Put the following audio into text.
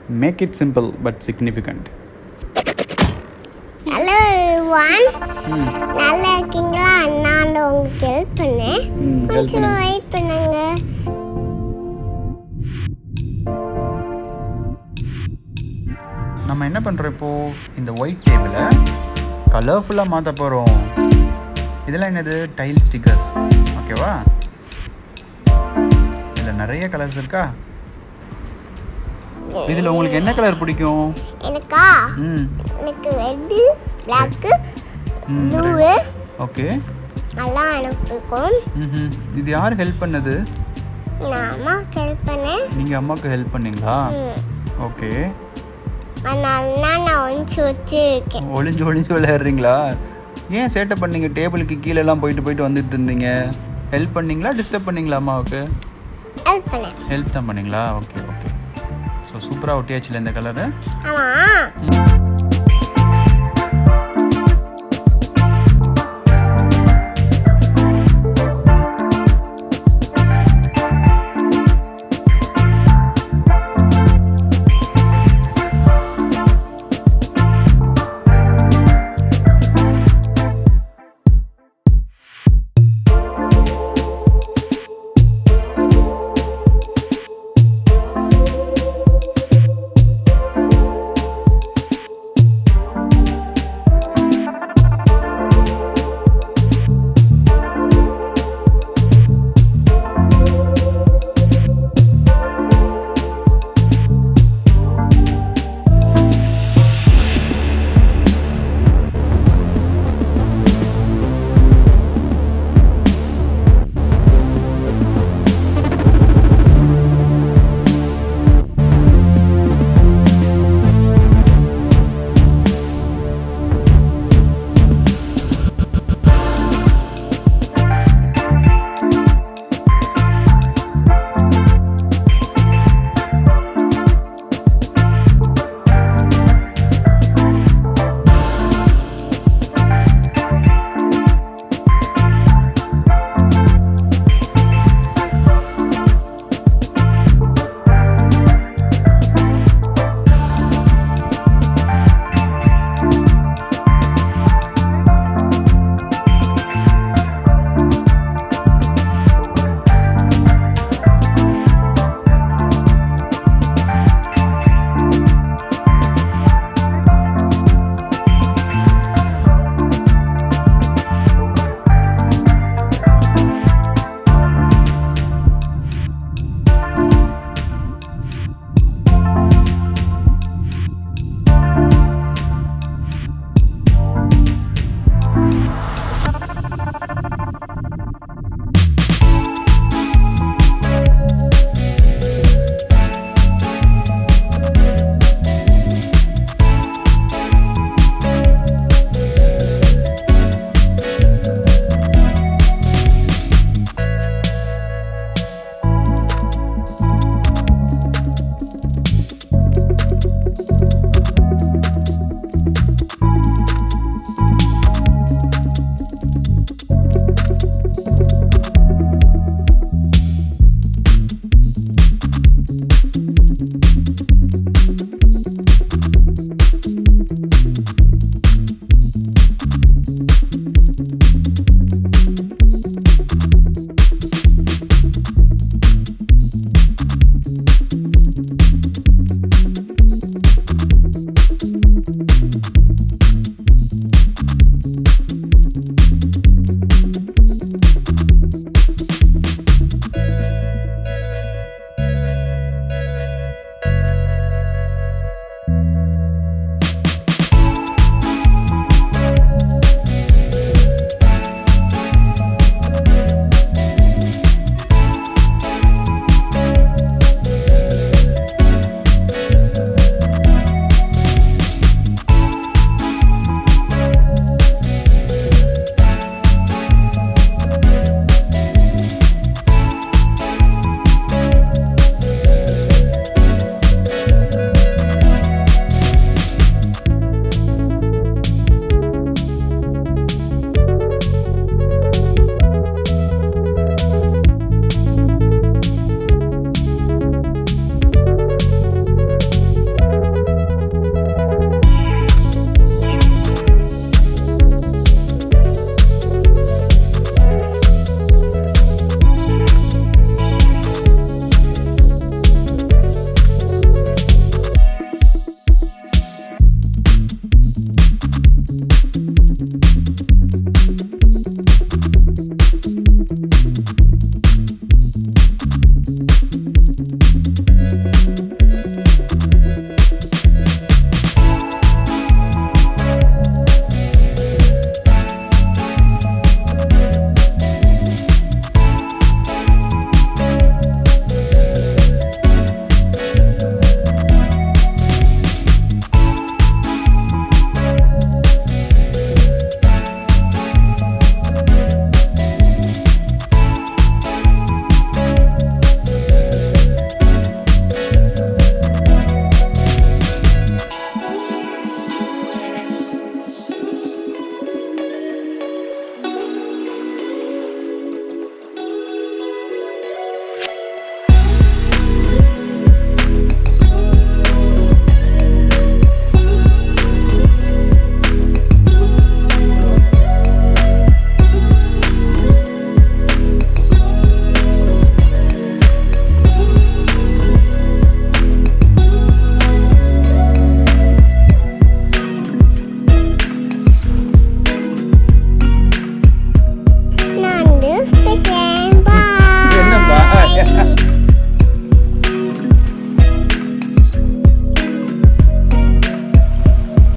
Make it simple but significant. Hello everyone. நல்லா இருக்கீங்களா? நான் உங்களுக்கு ஹெல்ப் பண்ணேன். கொஞ்சம் வெயிட் பண்ணுங்க. நம்ம என்ன பண்ணுறோம் இப்போது? இந்த ஒயிட் டேபிளை கலர்ஃபுல்லாக மாற்ற போகிறோம். இதெல்லாம் என்னது? Tile stickers. ஓகேவா? இதில் நிறைய கலர்ஸ் இருக்கா? இதில் உங்களுக்கு என்ன கலர் பிடிக்கும்? எனக்கு ரெட், பிளாக், ப்ளூ. ஓகே, எல்லாம் எனக்கு பிடிக்கும். இது யார் ஹெல்ப் பண்ணது? நான் அம்மாவுக்கு ஹெல்ப் பண்ணேன். நீங்கள் அம்மாவுக்கு ஹெல்ப் பண்ணீங்களா? ஓகே. அதனால நான் ஒளிஞ்சு விளையாடுறீங்களா? ஏன் சேட்டை பண்ணீங்க? டேபிளுக்கு கீழெல்லாம் போயிட்டு வந்துட்டு இருந்தீங்க. ஹெல்ப் பண்ணீங்களா, டிஸ்டர்ப் பண்ணீங்களா அம்மாவுக்கு? ஹெல்ப் தான் பண்ணீங்களா? ஓகே. ஸோ சூப்பராக ஒட்டியாச்சுல இந்த கலரு. ஆமாம்.